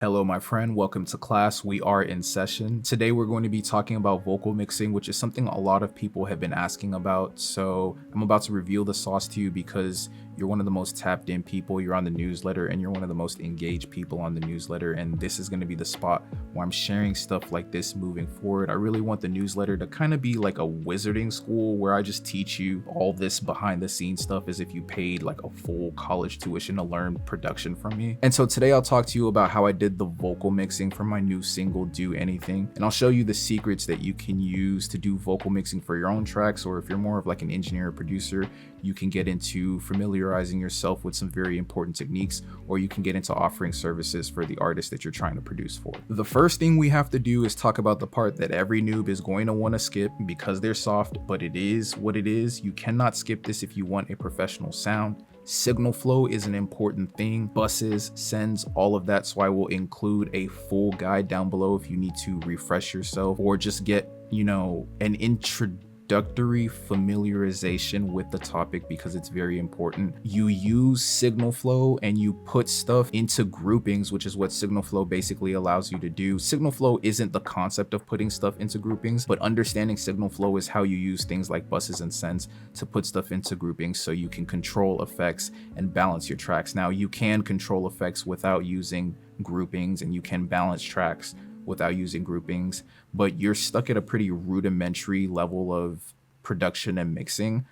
Hello, my friend. Welcome to class. We are in session. Today, we're going to be talking about vocal mixing, which is something a lot of people have been asking about. So I'm about to reveal the sauce to you because you're one of the most tapped in people. You're on the newsletter and you're one of the most engaged people on the newsletter. And this is going to be the spot where I'm sharing stuff like this moving forward. I really want the newsletter to kind of be like a wizarding school where I just teach you all this behind the scenes stuff as if you paid like a full college tuition to learn production from me. And so today I'll talk to you about how I did the vocal mixing for my new single Do Anything, and I'll show you the secrets that you can use to do vocal mixing for your own tracks, or if you're more of like an engineer or producer, you can get into familiarizing yourself with some very important techniques, or you can get into offering services for the artist that you're trying to produce for. The first thing we have to do is talk about the part that every noob is going to want to skip because they're soft, but it is what it is. You cannot skip this if you want a professional sound. Signal flow is an important thing. Buses, sends, all of that. So I will include a full guide down below if you need to refresh yourself or just get, an introductory familiarization with the topic because it's very important. You use signal flow and you put stuff into groupings, which is what signal flow basically allows you to do. Signal flow isn't the concept of putting stuff into groupings, but understanding signal flow is how you use things like buses and sends to put stuff into groupings so you can control effects and balance your tracks. Now, you can control effects without using groupings, and you can balance tracks without using groupings, but you're stuck at a pretty rudimentary level of production and mixing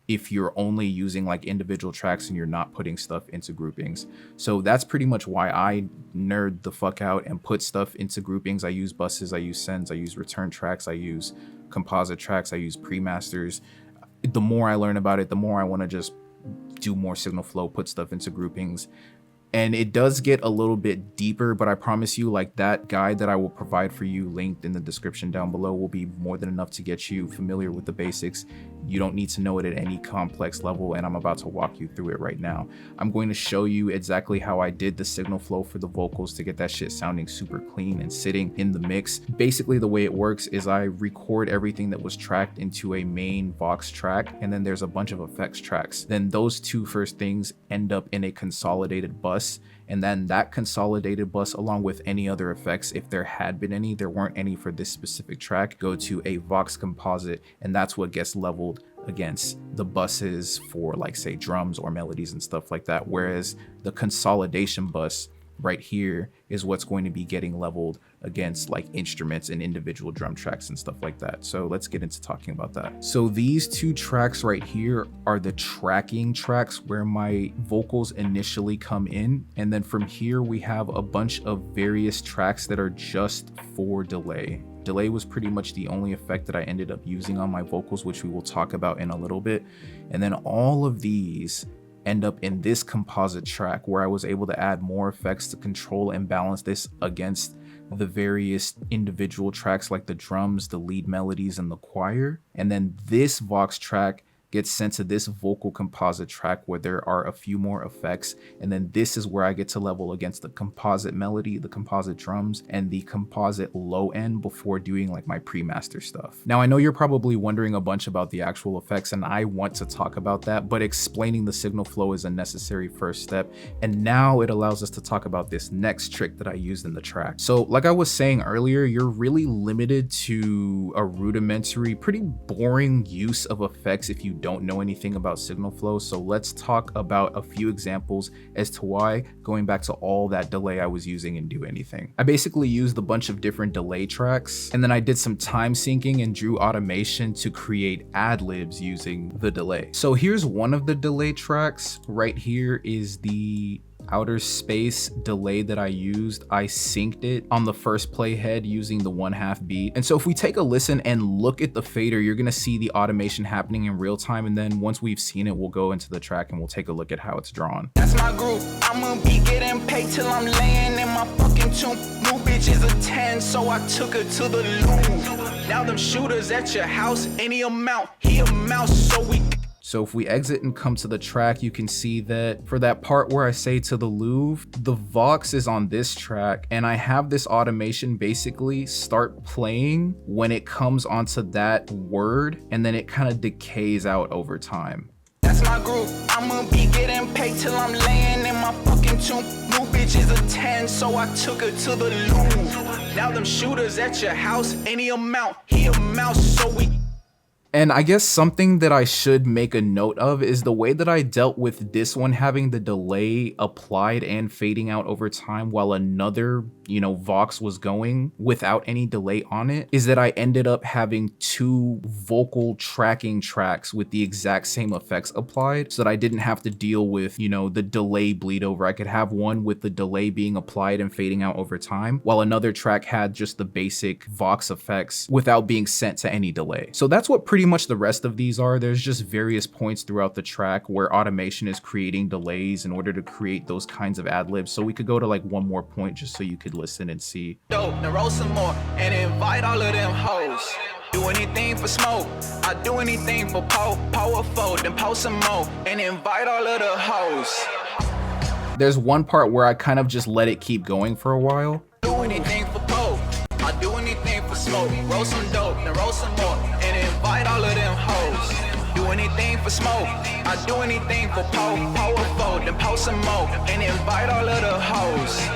if you're only using like individual tracks and you're not putting stuff into groupings. So that's pretty much why I nerd the fuck out and put stuff into groupings. I use buses, I use sends, I use return tracks, I use composite tracks, I use pre-masters. The more I learn about it, the more I want to just do more signal flow, put stuff into groupings. And it does get a little bit deeper, but I promise you, like, that guide that I will provide for you linked in the description down below will be more than enough to get you familiar with the basics. You don't need to know it at any complex level, and I'm about to walk you through it right now. I'm going to show you exactly how I did the signal flow for the vocals to get that shit sounding super clean and sitting in the mix. Basically, the way it works is I record everything that was tracked into a main Vox track, and then there's a bunch of effects tracks. Then those two first things end up in a consolidated bus, and then that consolidated bus, along with any other effects, if there had been any, there weren't any for this specific track, go to a Vox composite, and that's what gets leveled against the buses for, like, say, drums or melodies and stuff like that. Whereas the consolidation bus right here is what's going to be getting leveled against like instruments and individual drum tracks and stuff like that. So let's get into talking about that. So these two tracks right here are the tracking tracks where my vocals initially come in. And then from here, we have a bunch of various tracks that are just for delay. Delay was pretty much the only effect that I ended up using on my vocals, which we will talk about in a little bit. And then all of these end up in this composite track where I was able to add more effects to control and balance this against the various individual tracks like the drums, the lead melodies, and the choir. And then this Vox track gets sent to this vocal composite track where there are a few more effects. And then this is where I get to level against the composite melody, the composite drums, and the composite low end before doing like my pre-master stuff. Now, I know you're probably wondering a bunch about the actual effects, and I want to talk about that, but explaining the signal flow is a necessary first step. And now it allows us to talk about this next trick that I used in the track. So like I was saying earlier, you're really limited to a rudimentary, pretty boring use of effects if you don't know anything about signal flow. So let's talk about a few examples as to why, going back to all that delay I was using in Do Anything. I basically used a bunch of different delay tracks, and then I did some time syncing and drew automation to create ad-libs using the delay. So here's one of the delay tracks. Right here is the outer space delay that I used. I synced it on the first playhead using the 1/2 beat. And so if we take a listen and look at the fader, you're gonna see the automation happening in real time. And then once we've seen it, we'll go into the track and we'll take a look at how it's drawn. That's my group. I'ma be getting paid till I'm laying in my fucking tomb. New bitch is a 10, so I took her to the Louvre. Now them shooters at your house, any amount, he a mouse, so we. So if we exit and come to the track, you can see that for that part where I say to the Louvre, the Vox is on this track, and I have this automation basically start playing when it comes onto that word, and then it kind of decays out over time. That's my group. I'ma be getting paid till I'm laying in my fucking tomb. New bitch is a 10, so I took her to the Louvre. Now them shooters at your house, any amount, he a mouse, so we. And I guess something that I should make a note of is the way that I dealt with this one having the delay applied and fading out over time while another, Vox was going without any delay on it, is that I ended up having two vocal tracking tracks with the exact same effects applied so that I didn't have to deal with, the delay bleed over. I could have one with the delay being applied and fading out over time, while another track had just the basic Vox effects without being sent to any delay. So that's what pretty much the rest of these are. There's just various points throughout the track where automation is creating delays in order to create those kinds of ad-libs. So we could go to like one more point just so you could listen and see. Dope, then roll some more and invite all of them hoes. Do anything for smoke, I do anything for powerful, then post some more and invite all of the hoes. There's one part where I kind of just let it keep going for a while. Do anything for poke, I do anything for smoke. Roll some dope, then roll some more and invite all of them hoes. Do anything for smoke, I do anything for powerful, then post some more and invite all of the hoes.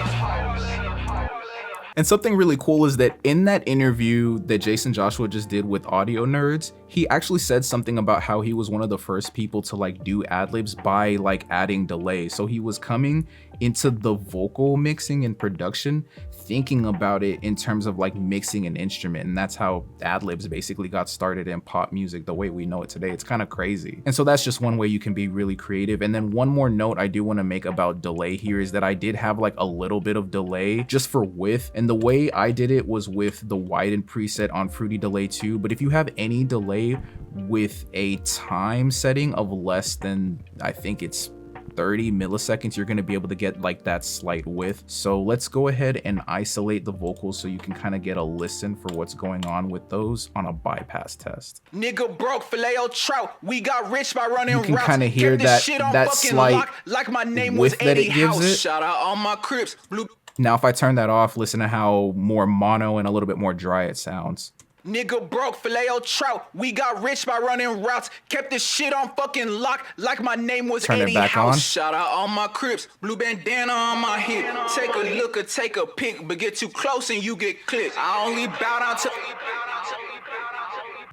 And something really cool is that in that interview that Jason Joshua just did with Audio Nerds, he actually said something about how he was one of the first people to like do ad-libs by like adding delay. So he was coming into the vocal mixing and production thinking about it in terms of like mixing an instrument, and that's how ad-libs basically got started in pop music the way we know it today. It's kind of crazy. And so that's just one way you can be really creative. And then one more note I do want to make about delay here is that I did have like a little bit of delay just for width, and the way I did it was with the widen preset on Fruity Delay 2. But if you have any delay with a time setting of less than, I think it's 30 milliseconds, you're going to be able to get like that slight width. So let's go ahead and isolate the vocals so you can kind of get a listen for what's going on with those on a bypass test. Nigga broke filet o trout. We got rich by running routes. You can kind of hear that slight like my name width was that Eddie it gives House. it. Shout out all my Crips. Blue. Now if I turn that off, listen to how more mono and a little bit more dry it sounds. Nigga broke filet o trout. We got rich by running routes. Kept this shit on fucking lock like my name was Turn it Eddie back House. on. Shout out all my Crips. Blue bandana on my hip. Take a look or take a pic, but get too close and you get clipped. I only bow down to.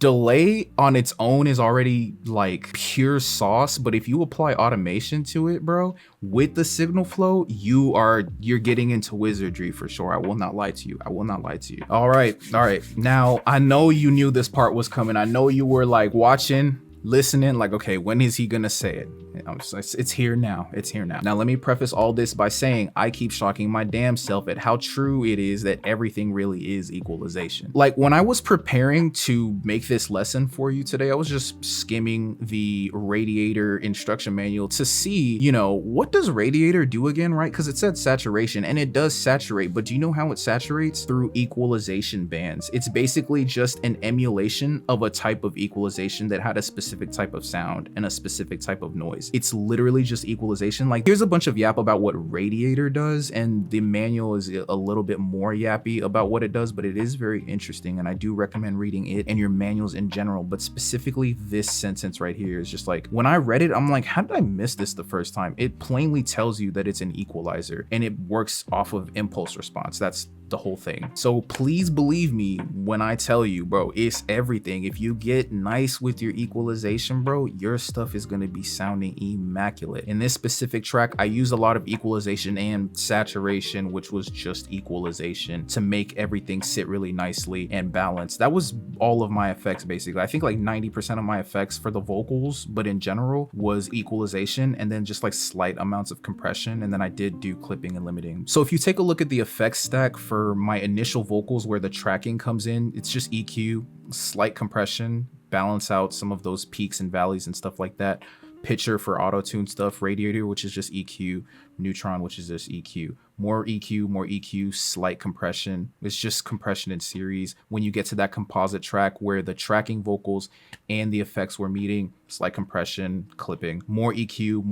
Delay on its own is already like pure sauce, but if you apply automation to it, bro, with the signal flow, you're getting into wizardry for sure. I will not lie to you. I will not lie to you. All right. Now, I know you knew this part was coming. I know you were like watching, listening, like, okay, when is he gonna say it? It's here now. It's here now. Now, let me preface all this by saying I keep shocking my damn self at how true it is that everything really is equalization. Like when I was preparing to make this lesson for you today, I was just skimming the Radiator instruction manual to see, what does Radiator do again, right? Because it said saturation and it does saturate, but do you know how it saturates? Through equalization bands. It's basically just an emulation of a type of equalization that had a specific type of sound and a specific type of noise. It's literally just equalization. Like here's a bunch of yap about what Radiator does, and the manual is a little bit more yappy about what it does, but it is very interesting and I do recommend reading it and your manuals in general. But specifically this sentence right here is just like, when I read it, I'm like, how did I miss this the first time? It plainly tells you that it's an equalizer and it works off of impulse response. That's the whole thing. So please believe me when I tell you, bro, it's everything. If you get nice with your equalization, bro, your stuff is going to be sounding immaculate. In this specific track, I used a lot of equalization and saturation, which was just equalization, to make everything sit really nicely and balanced. That was all of my effects basically. I think like 90% of my effects for the vocals, but in general, was equalization and then just like slight amounts of compression, and then I did do clipping and limiting. So if you take a look at the effects stack for my initial vocals where the tracking comes in, it's just EQ, slight compression, balance out some of those peaks and valleys and stuff like that. Pitcher for auto-tune stuff, Radiator, which is just EQ, Neutron, which is just EQ. More EQ, slight compression. It's just compression in series. When you get to that composite track where the tracking vocals and the effects were meeting, slight compression, clipping. More EQ,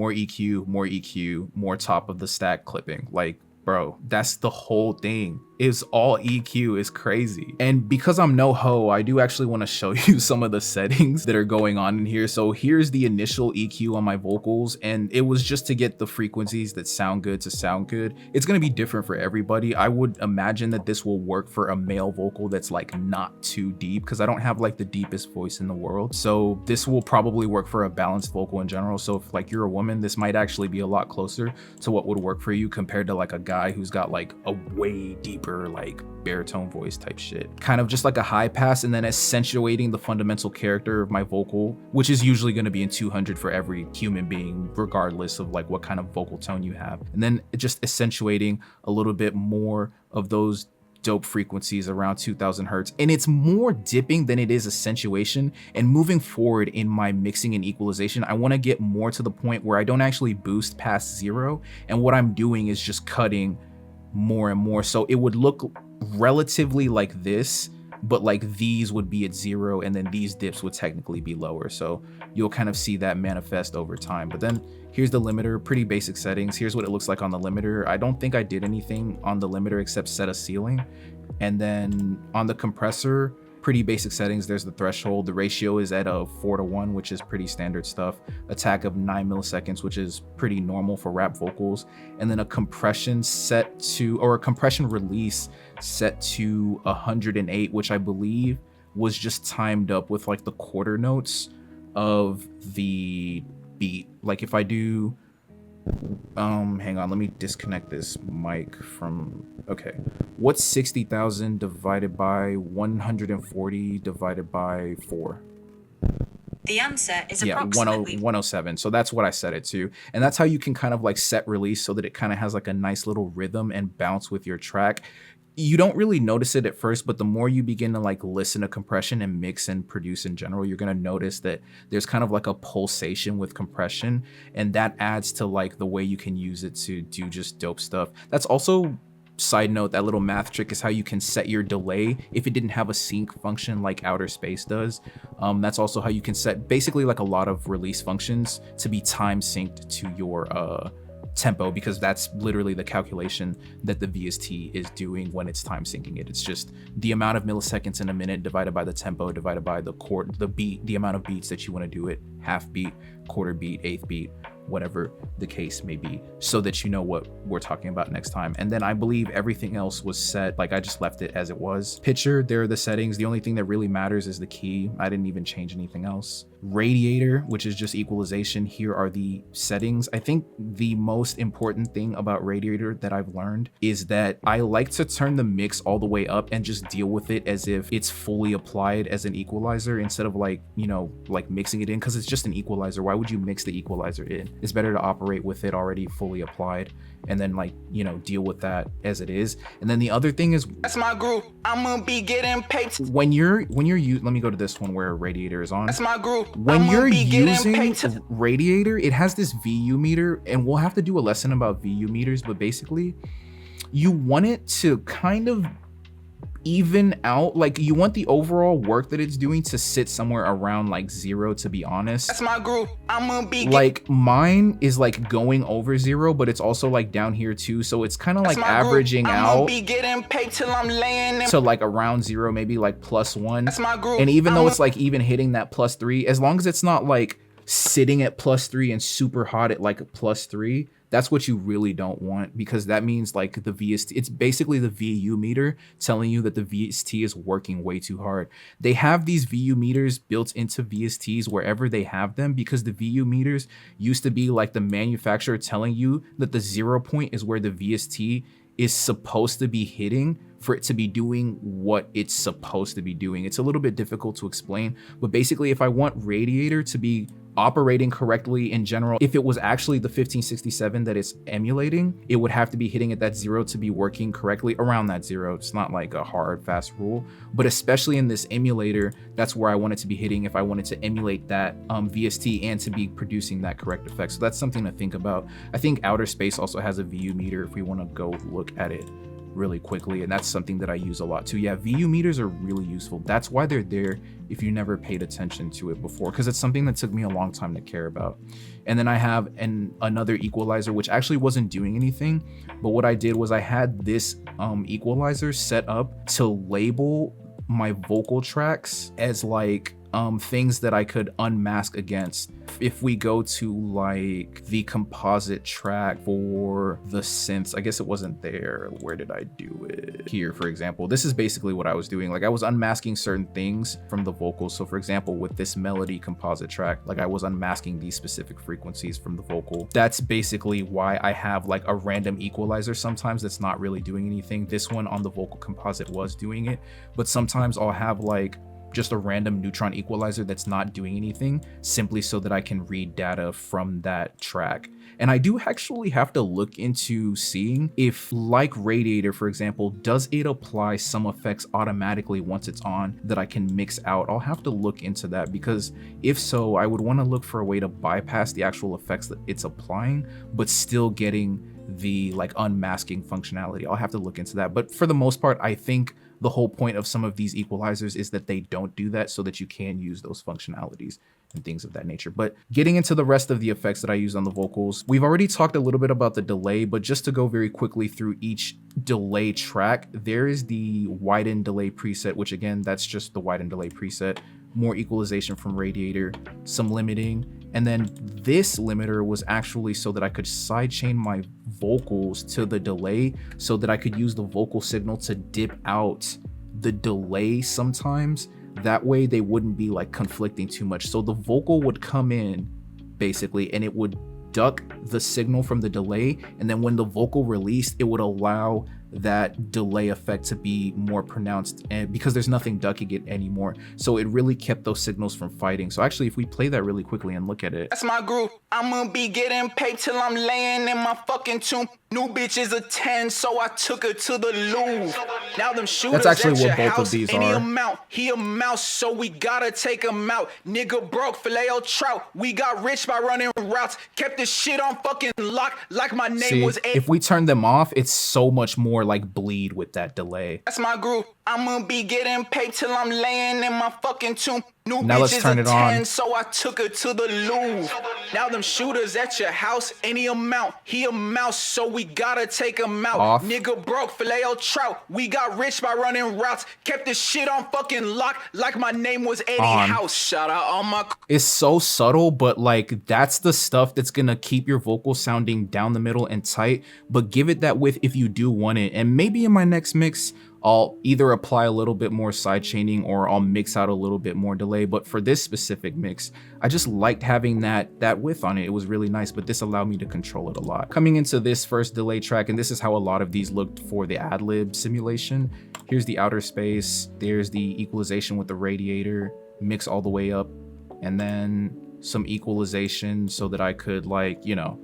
more top of the stack clipping. Like, Bro, that's the whole thing. Is all EQ. Is crazy. And because I'm no hoe, I do actually want to show you some of the settings that are going on in here. So here's the initial EQ on my vocals, and it was just to get the frequencies that sound good to sound good. It's going to be different for everybody. I would imagine that this will work for a male vocal that's like not too deep, because I don't have like the deepest voice in the world. So this will probably work for a balanced vocal in general. So if like you're a woman, this might actually be a lot closer to what would work for you compared to like a guy who's got like a way deeper like baritone voice type shit. Kind of just like a high pass, and then accentuating the fundamental character of my vocal, which is usually going to be in 200 for every human being, regardless of like what kind of vocal tone you have. And then just accentuating a little bit more of those dope frequencies around 2000 hertz. And it's more dipping than it is accentuation. And moving forward in my mixing and equalization, I want to get more to the point where I don't actually boost past 0. And what I'm doing is just cutting more and more. So it would look relatively like this, but like these would be at 0, and then these dips would technically be lower. So you'll kind of see that manifest over time. But then here's the limiter, pretty basic settings. Here's what it looks like on the limiter. I don't think I did anything on the limiter except set a ceiling. And then on the compressor, pretty basic settings. There's the threshold. The ratio is at a 4:1, which is pretty standard stuff. Attack of 9 milliseconds, which is pretty normal for rap vocals. And then a compression set to, or a compression release set to 108, which I believe was just timed up with like the quarter notes of the beat. Like if I do, hang on, let me disconnect this mic from, okay. What's 60,000 divided by 140 divided by 4? The answer is approximately 107. So that's what I set it to. And that's how you can kind of like set release so that it kind of has like a nice little rhythm and bounce with your track. You don't really notice it at first, but the more you begin to like listen to compression and mix and produce in general, you're going to notice that there's kind of like a pulsation with compression, and that adds to like the way you can use it to do just dope stuff. That's also, side note, that little math trick is how you can set your delay if it didn't have a sync function like Outer Space does. That's also how you can set basically like a lot of release functions to be time synced to your tempo, because that's literally the calculation that the VST is doing when it's time syncing it. It's just the amount of milliseconds in a minute divided by the tempo divided by the beat, the amount of beats that you want to do it, half beat, quarter beat, eighth beat, whatever the case may be, so that you know what we're talking about next time. And then I believe everything else was set, like I just left it as it was. Pitcher, there are the settings. The only thing that really matters is the key. I didn't even change anything else. Radiator, which is just equalization. Here are the settings. I think the most important thing about Radiator that I've learned is that I like to turn the mix all the way up and just deal with it as if it's fully applied as an equalizer, instead of like, you know, like mixing it in, because it's just an equalizer. Why would you mix the equalizer in? It's better to operate with it already fully applied and then like, you know, deal with that as it is. And then the other thing is, That's my group. I'm gonna be getting paid. when you're let me go to this one where Radiator is on. That's my group. When I'ma you're be getting using paid to- Radiator, it has this VU meter, and we'll have to do a lesson about VU meters, but basically you want it to kind of even out, like you want the overall work that it's doing to sit somewhere around like 0, to be honest. That's my group. I'm gonna be Like mine is like going over 0, but it's also like down here too, so it's kind of like averaging I'm out gonna be getting paid till I'm laying in. to like around 0, maybe like +1. That's my group. And even though I'ma- it's like even hitting that +3, as long as it's not like sitting at +3 and super hot at like +3, that's what you really don't want, because that means like the VST, it's basically the VU meter telling you that the VST is working way too hard. They have these VU meters built into VSTs wherever they have them, because the VU meters used to be like the manufacturer telling you that the 0 point is where the VST is supposed to be hitting for it to be doing what it's supposed to be doing. It's a little bit difficult to explain, but basically if I want Radiator to be operating correctly in general, if it was actually the 1567 that it's emulating, it would have to be hitting at that 0 to be working correctly around that 0. It's not like a hard fast rule, but especially in this emulator, that's where I want it to be hitting if I wanted to emulate that VST and to be producing that correct effect. So that's something to think about. I think Outer Space also has a VU meter if we want to go look at it really quickly, and that's something that I use a lot too. Yeah, VU meters are really useful. That's why they're there if you never paid attention to it before, because it's something that took me a long time to care about. And then I have another equalizer, which actually wasn't doing anything, but what I did was I had this equalizer set up to label my vocal tracks as like things that I could unmask against. If we go to like the composite track for the synths, I guess it wasn't there. Where did I do it? Here, for example, this is basically what I was doing. Like I was unmasking certain things from the vocals. So for example, with this melody composite track, like I was unmasking these specific frequencies from the vocal. That's basically why I have like a random equalizer sometimes that's not really doing anything. This one on the vocal composite was doing it, but sometimes I'll have like just a random neutron equalizer that's not doing anything, simply so that I can read data from that track. And I do actually have to look into seeing if, like Radiator, for example, does it apply some effects automatically once it's on that I can mix out? I'll have to look into that, because if so, I would want to look for a way to bypass the actual effects that it's applying, but still getting the like unmasking functionality. I'll have to look into that. But for the most part, I think the whole point of some of these equalizers is that they don't do that, so that you can use those functionalities and things of that nature. But getting into the rest of the effects that I use on the vocals, we've already talked a little bit about the delay, but just to go very quickly through each delay track, there is the widen delay preset, which again, that's just the widen delay preset, more equalization from Radiator, some limiting, and then this limiter was actually so that I could sidechain my vocals to the delay, so that I could use the vocal signal to dip out the delay sometimes. That way they wouldn't be like conflicting too much. So the vocal would come in basically, and it would duck the signal from the delay, and then when the vocal released, it would allow that delay effect to be more pronounced, and because there's nothing ducking it anymore, so it really kept those signals from fighting. So actually, if we play that really quickly and look at it, that's my groove. I'ma be getting paid till I'm laying in my fucking tomb. New bitch is a 10, so I took her to the Louvre. Now them shooters that's actually at what your both house, of these any are. amount, he a mouse, so we gotta take him out. Nigga broke, filet-o trout. We got rich by running routes. Kept the shit on fucking lock, like my name was Ed. If we turn them off, it's so much more like bleed with that delay. That's my groove. I'ma be getting paid till I'm laying in my fucking tomb. New Now bitch let's is turn a it on. 10, so I took her to the Louvre. Now them shooters at your house, any amount, he a mouse, so we gotta take him out. Off. Nigga broke, filet-o trout. We got rich by running routes. Kept this shit on fucking lock, like my name was Eddie On. House. Shout out all my It's so subtle, but like that's the stuff that's gonna keep your vocal sounding down the middle and tight, but give it that width if you do want it. And maybe in my next mix, I'll either apply a little bit more side chaining or I'll mix out a little bit more delay. But for this specific mix, I just liked having that width on it. It was really nice, but this allowed me to control it a lot. Coming into this first delay track, and this is how a lot of these looked for the ad-lib simulation. Here's the outer space. There's the equalization with the Radiator, mix all the way up, and then some equalization so that I could, like, you know,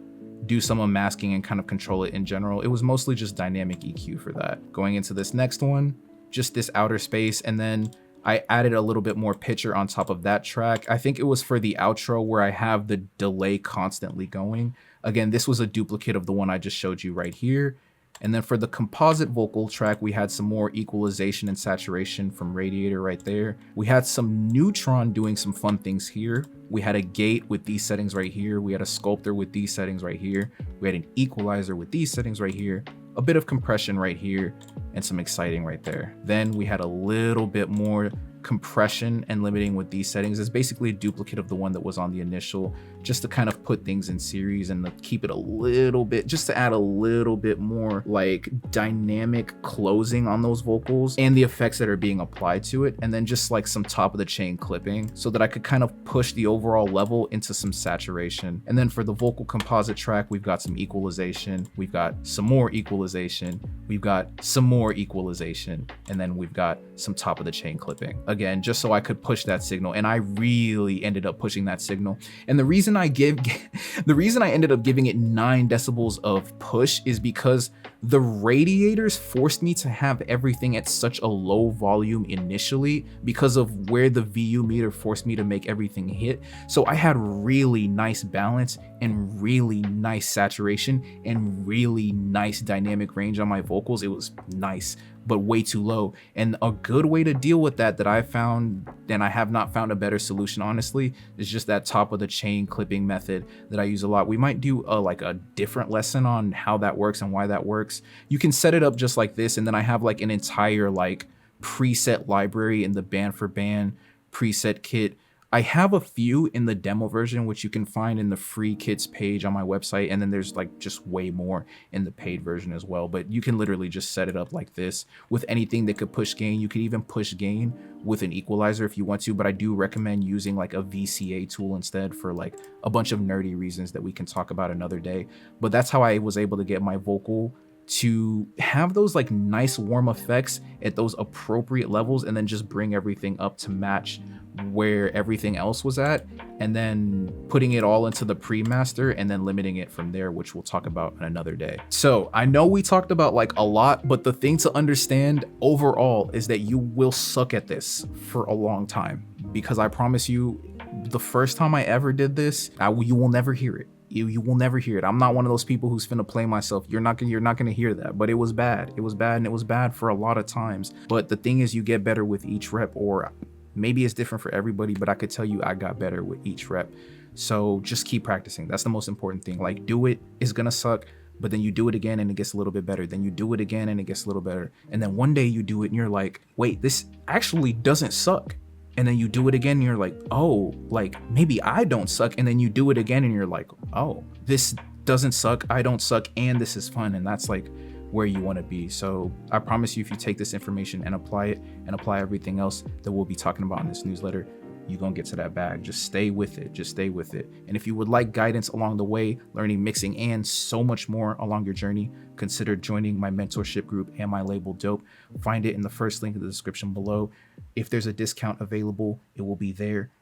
do some unmasking and kind of control it in general. It was mostly just dynamic EQ for that. Going into this next one, just this outer space, and then I added a little bit more pitcher on top of that track. I think it was for the outro where I have the delay constantly going. Again, this was a duplicate of the one I just showed you right here. And then for the composite vocal track, we had some more equalization and saturation from Radiator right there. We had some Neutron doing some fun things here. We had a gate with these settings right here. We had a sculptor with these settings right here. We had an equalizer with these settings right here. A bit of compression right here and some exciting right there. Then we had a little bit more compression and limiting with these settings. Is basically a duplicate of the one that was on the initial, just to kind of put things in series and to keep it a little bit, just to add a little bit more like dynamic closing on those vocals and the effects that are being applied to it. And then just like some top of the chain clipping so that I could kind of push the overall level into some saturation. And then for the vocal composite track, we've got some equalization, we've got some more equalization, we've got some more equalization, and then we've got some top of the chain clipping. Again, just so I could push that signal, and I really ended up pushing that signal. And the reason reason I ended up giving it 9 decibels of push is because the radiators forced me to have everything at such a low volume initially because of where the VU meter forced me to make everything hit. So I had really nice balance and really nice saturation and really nice dynamic range on my vocals. It was nice, but way too low. And a good way to deal with that I found, and I have not found a better solution honestly, is just that top of the chain clipping method that I use a lot. We might do a different lesson on how that works and why that works. You can set it up just like this, and then I have like an entire like preset library in the band for band preset kit. I have a few in the demo version, which you can find in the free kits page on my website. And then there's like just way more in the paid version as well. But you can literally just set it up like this with anything that could push gain. You could even push gain with an equalizer if you want to, but I do recommend using like a VCA tool instead for like a bunch of nerdy reasons that we can talk about another day. But that's how I was able to get my vocal to have those like nice warm effects at those appropriate levels, and then just bring everything up to match where everything else was at, and then putting it all into the pre-master and then limiting it from there, which we'll talk about on another day. So I know we talked about like a lot, but the thing to understand overall is that you will suck at this for a long time, because I promise you, the first time I ever did this, you will never hear it. You will never hear it. I'm not one of those people who's finna play myself. You're not gonna hear that. But it was bad. It was bad, and it was bad for a lot of times. But the thing is, you get better with each rep, or maybe it's different for everybody, but I could tell you I got better with each rep. So just keep practicing. That's the most important thing. Like, do it. It's gonna suck, but then you do it again and it gets a little bit better. Then you do it again and it gets a little better. And then one day you do it and you're like, wait, this actually doesn't suck. And then you do it again and you're like, oh, like maybe I don't suck. And then you do it again and you're like, oh, this doesn't suck, I don't suck, and this is fun. And that's like where you want to be. So I promise you, if you take this information and apply it and apply everything else that we'll be talking about in this newsletter, you're gonna get to that bag. Just stay with it. Just stay with it. And if you would like guidance along the way, learning mixing and so much more along your journey, consider joining my mentorship group and my label Dope. Find it in the first link in the description below. If there's a discount available, it will be there.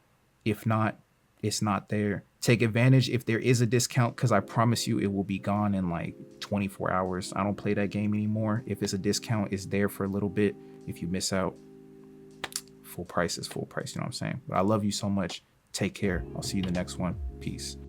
If not, it's not there. Take advantage if there is a discount, because I promise you it will be gone in like 24 hours. I don't play that game anymore. If it's a discount, it's there for a little bit. If you miss out, full price is full price. You know what I'm saying? But I love you so much. Take care. I'll see you in the next one. Peace.